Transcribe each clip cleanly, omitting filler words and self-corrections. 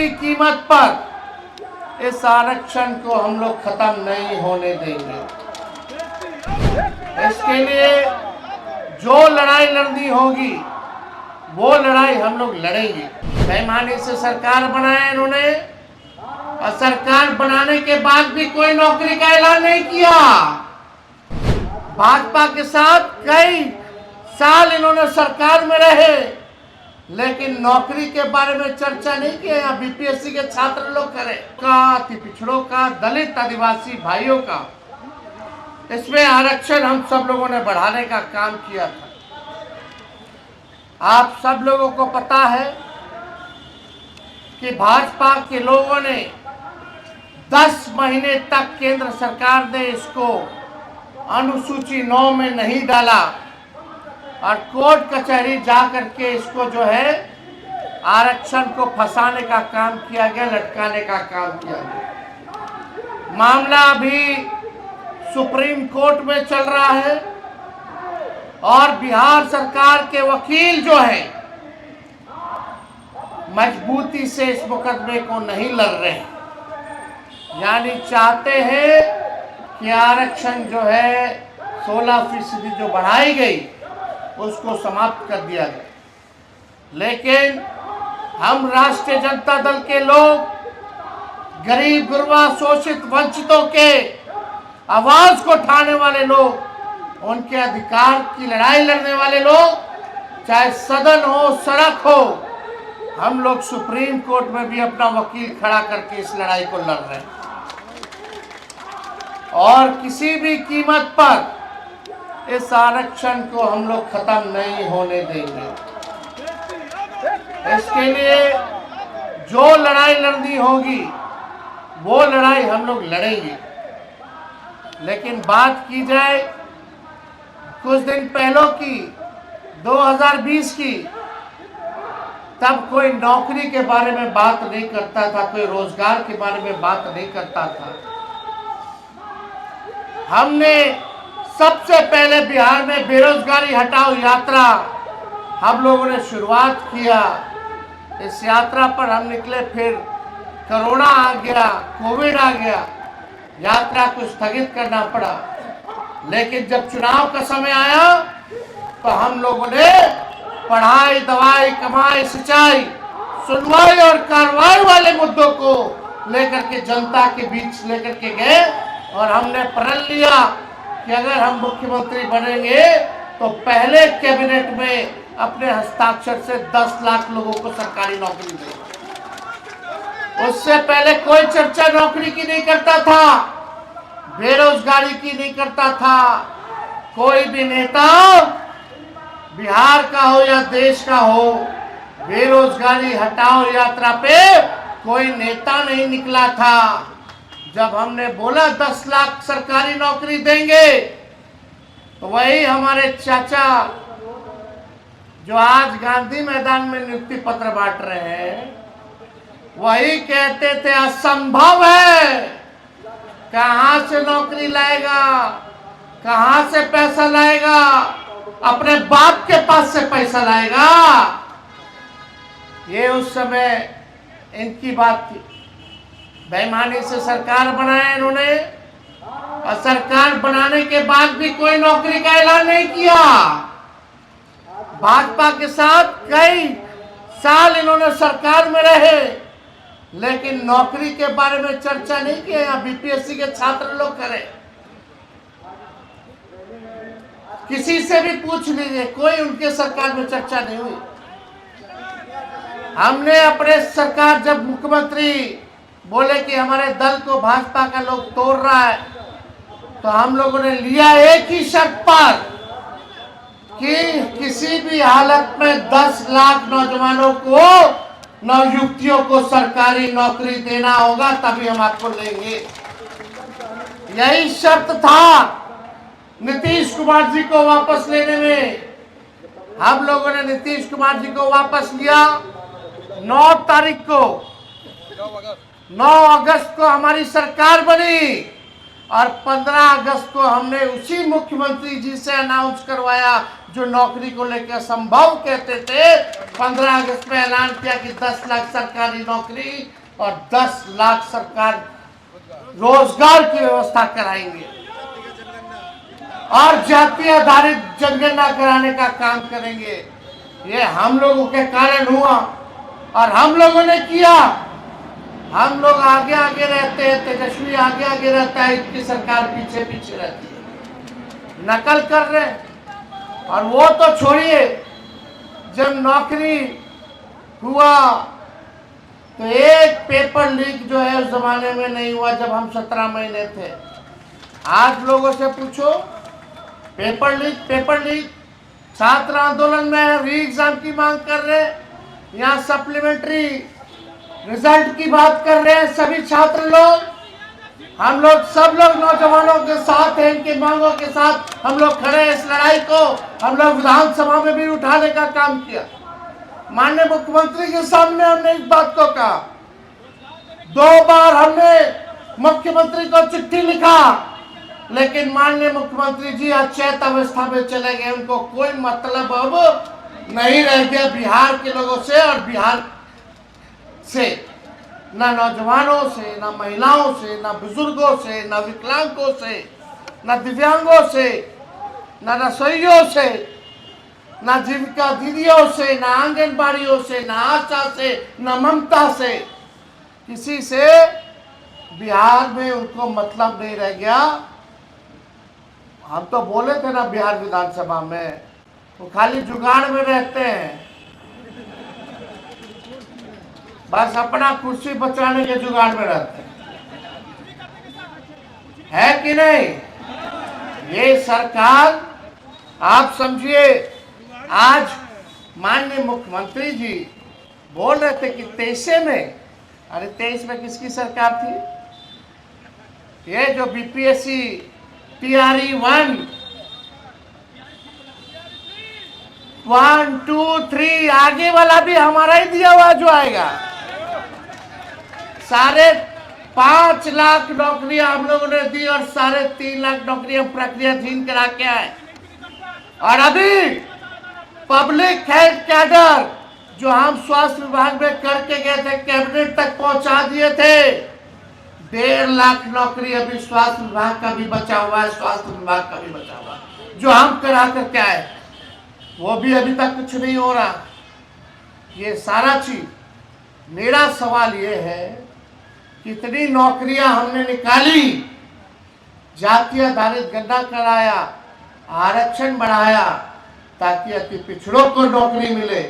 भी कीमत पर इस आरक्षण को हम लोग खत्म नहीं होने देंगे। इसके लिए जो लड़ाई लड़नी होगी वो लड़ाई हम लोग लड़ेंगे। बेईमानी से सरकार बनाया इन्होंने, और सरकार बनाने के बाद भी कोई नौकरी का ऐलान नहीं किया। भाजपा के साथ कई साल इन्होंने सरकार में रहे, लेकिन नौकरी के बारे में चर्चा नहीं किया। यहाँ बीपीएससी के छात्र लोग करें का, अति पिछड़ों का, दलित आदिवासी भाइयों का, इसमें आरक्षण हम सब लोगों ने बढ़ाने का काम किया था। आप सब लोगों को पता है कि भाजपा के लोगों ने 10 महीने तक केंद्र सरकार ने इसको अनुसूची 9 में नहीं डाला और कोर्ट कचहरी जा करके इसको जो है आरक्षण को फंसाने का काम किया गया, लटकाने का काम किया गया। मामला अभी सुप्रीम कोर्ट में चल रहा है और बिहार सरकार के वकील जो है मजबूती से इस मुकदमे को नहीं लड़ रहे, यानी चाहते हैं कि आरक्षण जो है 16% जो बढ़ाई गई उसको समाप्त कर दिया गया। लेकिन हम राष्ट्रीय जनता दल के लोग, गरीब गुरबा शोषित वंचितों के आवाज को उठाने वाले लोग, उनके अधिकार की लड़ाई लड़ने वाले लोग, चाहे सदन हो सड़क हो, हम लोग सुप्रीम कोर्ट में भी अपना वकील खड़ा करके इस लड़ाई को लड़ रहे हैं और किसी भी कीमत पर इस आरक्षण को हम लोग खत्म नहीं होने देंगे। इसके लिए जो लड़ाई लड़नी होगी वो लड़ाई हम लोग लड़ेंगे। लेकिन बात की जाए कुछ दिन पहले की, 2020 की, तब कोई नौकरी के बारे में बात नहीं करता था, कोई रोजगार के बारे में बात नहीं करता था। हमने सबसे पहले बिहार में बेरोजगारी हटाओ यात्रा हम लोगों ने शुरुआत किया। इस यात्रा पर हम निकले, फिर कोरोना आ गया, कोविड आ गया, यात्रा को स्थगित करना पड़ा। लेकिन जब चुनाव का समय आया तो हम लोगों ने पढ़ाई, दवाई, कमाई, सिंचाई, सुनवाई और कार्रवाई वाले मुद्दों को लेकर के जनता के बीच लेकर के गए और हमने प्रण लिया कि अगर हम मुख्यमंत्री बनेंगे तो पहले कैबिनेट में अपने हस्ताक्षर से 10 लाख लोगों को सरकारी नौकरी देंगे। उससे पहले कोई चर्चा नौकरी की नहीं करता था, बेरोजगारी की नहीं करता था। कोई भी नेता बिहार का हो या देश का हो, बेरोजगारी हटाओ यात्रा पे कोई नेता नहीं निकला था। जब हमने बोला 10 लाख सरकारी नौकरी देंगे, तो वही हमारे चाचा जो आज गांधी मैदान में नियुक्ति पत्र बांट रहे हैं, वही कहते थे असंभव है, कहां से नौकरी लाएगा, कहां से पैसा लाएगा, अपने बाप के पास से पैसा लाएगा। ये उस समय इनकी बात थी। बेईमानी से सरकार बनाया इन्होंने, और सरकार बनाने के बाद भी कोई नौकरी का ऐलान नहीं किया। भाजपा के साथ कई साल इन्होंने सरकार में रहे, लेकिन नौकरी के बारे में चर्चा नहीं किया। यहाँ बीपीएससी के छात्र लोग करें, किसी से भी पूछ लीजिए, कोई उनके सरकार में चर्चा नहीं हुई। हमने अपने सरकार, जब मुख्यमंत्री बोले कि हमारे दल को भाजपा का लोग तोड़ रहा है, तो हम लोगों ने लिया एक ही शर्त पर कि किसी भी हालत में 10 लाख नौजवानों को, नवयुवतियों को सरकारी नौकरी देना होगा, तभी हम आपको लेंगे। यही शर्त था नीतीश कुमार जी को वापस लेने में। हम लोगों ने नीतीश कुमार जी को वापस लिया। 9 तारीख को, 9 अगस्त को हमारी सरकार बनी और 15 अगस्त को हमने उसी मुख्यमंत्री जी से अनाउंस करवाया जो नौकरी को लेकर संभव कहते थे, 15 अगस्त में ऐलान किया कि 10 लाख सरकारी नौकरी और 10 लाख सरकार रोजगार की व्यवस्था कराएंगे और जाति आधारित जनगणना कराने का काम करेंगे। ये हम लोगों के कारण हुआ और हम लोगों ने किया। हम लोग आगे आगे रहते हैं, तेजस्वी आगे आगे रहता है, इसकी सरकार पीछे पीछे रहती है, नकल कर रहे हैं। और वो तो छोड़िए, जब नौकरी हुआ तो एक पेपर लीक जो है उस जमाने में नहीं हुआ जब हम 17 महीने थे। आज लोगों से पूछो, पेपर लीक छात्र आंदोलन में री एग्जाम की मांग कर रहे हैं, यहाँ सप्लीमेंट्री रिजल्ट की बात कर रहे हैं सभी छात्र लोग। हम लोग सब लोग नौजवानों के साथ हैं, इनकी मांगों के साथ हम लोग खड़े हैं। इस लड़ाई को हम लोग विधानसभा में भी उठाने का काम किया। माननीय मुख्यमंत्री के सामने हमने इस बात को कहा, 2 बार हमने मुख्यमंत्री को चिट्ठी लिखा, लेकिन माननीय मुख्यमंत्री जी अचेत अवस्था में चले गए। उनको कोई मतलब अब नहीं रह गया बिहार के लोगों से और बिहार से, ना नौजवानों से, ना महिलाओं से, ना बुजुर्गों से, ना विकलांगों से, ना दिव्यांगों से, ना रसोइयों से, ना जीविका दीदियों से, ना आंगनबाड़ियों से, ना आशा से, ना ममता से, किसी से बिहार में उनको मतलब नहीं रह गया। हम तो बोले थे ना बिहार विधानसभा में, वो खाली जुगाड़ में रहते हैं, बस अपना कुर्सी बचाने के जुगाड़ में रहते हैं, है कि नहीं? ये सरकार, आप समझिए, आज माननीय मुख्यमंत्री जी बोल रहे थे कि 23 में, अरे 23 में किसकी सरकार थी? ये जो बीपीएससी TRE 1, 2, 3 आगे वाला भी हमारा ही दिया हुआ जो आएगा। 5.5 लाख नौकरियां हम लोगों ने दी और 3.5 लाख नौकरियां प्रक्रियाधीन करा के आए। और अभी पब्लिक हेल्थ कैडर जो हम स्वास्थ्य विभाग में करके गए थे, कैबिनेट तक पहुंचा दिए थे। 1.5 लाख नौकरी अभी स्वास्थ्य विभाग का भी बचा हुआ है, स्वास्थ्य विभाग का भी बचा हुआ है, जो हम करा करके आए, वो भी अभी तक कुछ नहीं हो रहा। ये सारा चीज, मेरा सवाल ये है, कितनी नौकरियां हमने निकाली, जाति आधारित गणना कराया, आरक्षण बढ़ाया ताकि अति पिछड़ों को नौकरी मिले,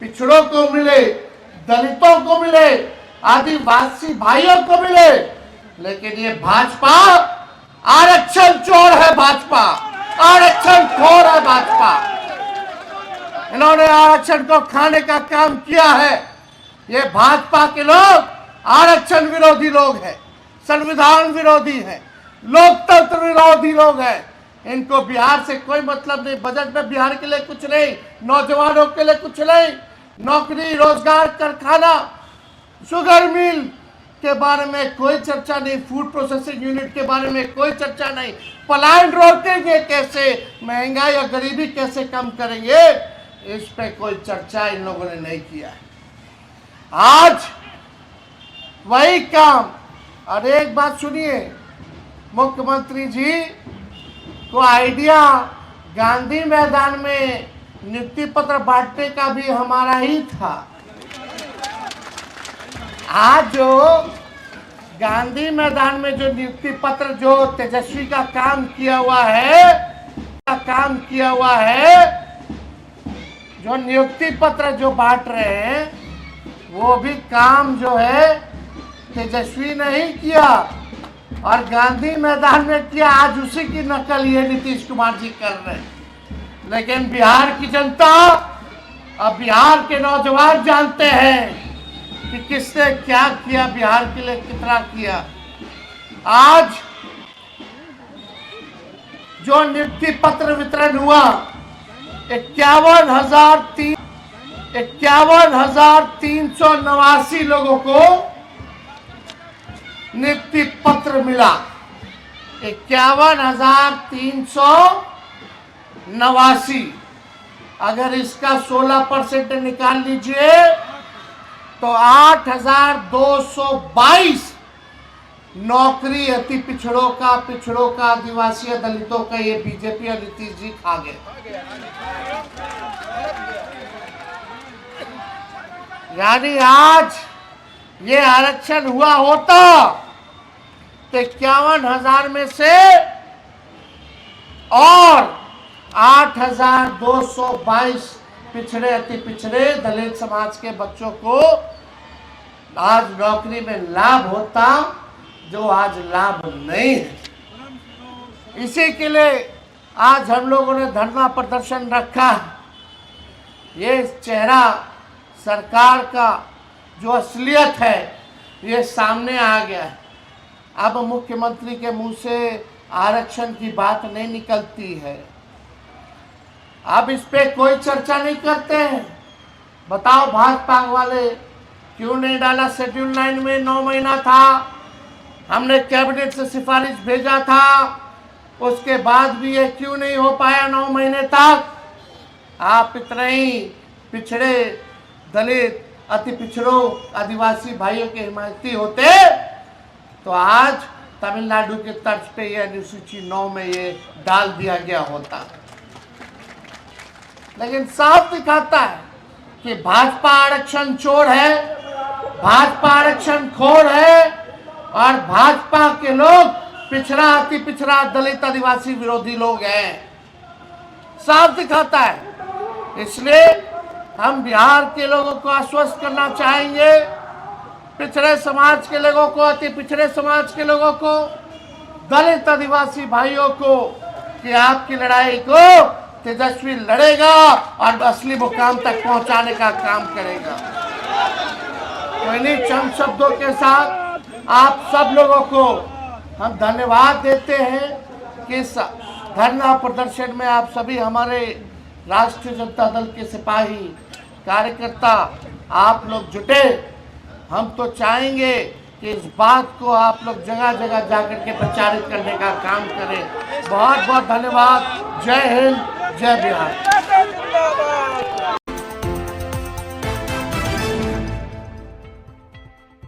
पिछड़ों को मिले, दलितों को मिले, आदिवासी भाइयों को मिले। लेकिन ये भाजपा आरक्षण चोर है, भाजपा आरक्षण खोर है, भाजपा। इन्होंने आरक्षण को खाने का काम किया है। ये भाजपा के लोग आरक्षण विरोधी लोग हैं, संविधान विरोधी हैं, लोकतंत्र विरोधी लोग हैं। इनको बिहार से कोई मतलब नहीं। बजट में बिहार के लिए कुछ नहीं, नौजवानों के लिए कुछ नहीं, नौकरी, रोजगार, कारखाना, शुगर मिल के बारे में कोई चर्चा नहीं, फूड प्रोसेसिंग यूनिट के बारे में कोई चर्चा नहीं, पलायन रोकेंगे कैसे, महंगाई और गरीबी कैसे कम करेंगे, इस पे कोई चर्चा इन लोगों ने नहीं किया है। आज वही काम। और एक बात सुनिए, मुख्यमंत्री जी को आइडिया गांधी मैदान में नियुक्ति पत्र बांटने का भी हमारा ही था। आज जो गांधी मैदान में जो नियुक्ति पत्र जो तेजस्वी का काम किया हुआ है, जो नियुक्ति पत्र जो बांट रहे हैं, वो भी काम जो है तेजस्वी नहीं किया और गांधी मैदान में किया। आज उसी की नकल ये नीतीश कुमार जी कर रहे हैं। लेकिन बिहार की जनता और बिहार के नौजवान जानते हैं कि किसने क्या किया, बिहार के लिए कितना किया। आज जो नियुक्ति पत्र वितरण हुआ, 51,389 लोगों को नियुक्ति पत्र मिला। 51,389 अगर इसका 16% निकाल लीजिए तो 8,222 नौकरी अति पिछड़ों का, आदिवासी, दलितों का ये बीजेपी और नीतीश जी खा गए। यानी आज ये आरक्षण हुआ होता तो 51,000 में से और 8,222 पिछड़े, अति पिछड़े दलित समाज के बच्चों को आज नौकरी में लाभ होता, जो आज लाभ नहीं है। इसी के लिए आज हम लोगों ने धरना प्रदर्शन रखा। ये चेहरा सरकार का जो असलियत है ये सामने आ गया है। अब मुख्यमंत्री के मुंह से आरक्षण की बात नहीं निकलती है, अब इस पे कोई चर्चा नहीं करते हैं। बताओ भाजपा वाले क्यों नहीं डाला शेड्यूल 9 में? 9 महीना था, हमने कैबिनेट से सिफारिश भेजा था, उसके बाद भी ये क्यों नहीं हो पाया 9 महीने तक? आप इतने ही पिछड़े दलित, अति पिछड़ों, आदिवासी भाइयों के हिमायती होते तो आज तमिलनाडु के तर्ज पे ये अनुसूची 9 में ये डाल दिया गया होता। लेकिन साफ दिखाता है कि भाजपा आरक्षण चोर है, भाजपा आरक्षण खोर है और भाजपा के लोग पिछड़ा, अति पिछड़ा, दलित, आदिवासी विरोधी लोग हैं। साफ दिखाता है। इसलिए हम बिहार के लोगों को आश्वस्त करना चाहेंगे, पिछड़े समाज के लोगों को, अति पिछड़े समाज के लोगों को, दलित, आदिवासी भाइयों को कि आपकी लड़ाई को तेजस्वी लड़ेगा और असली मुकाम तक पहुंचाने का काम करेगा। तो इन्हीं चंद शब्दों के साथ आप सब लोगों को हम धन्यवाद देते हैं कि इस धरना प्रदर्शन में आप सभी हमारे राष्ट्रीय जनता दल के सिपाही, कार्यकर्ता आप लोग जुटे। हम तो चाहेंगे कि इस बात को आप लोग जगह जगह जाकर के प्रचारित करने का काम करें। बहुत बहुत धन्यवाद। जय हिंद, जय बिहार।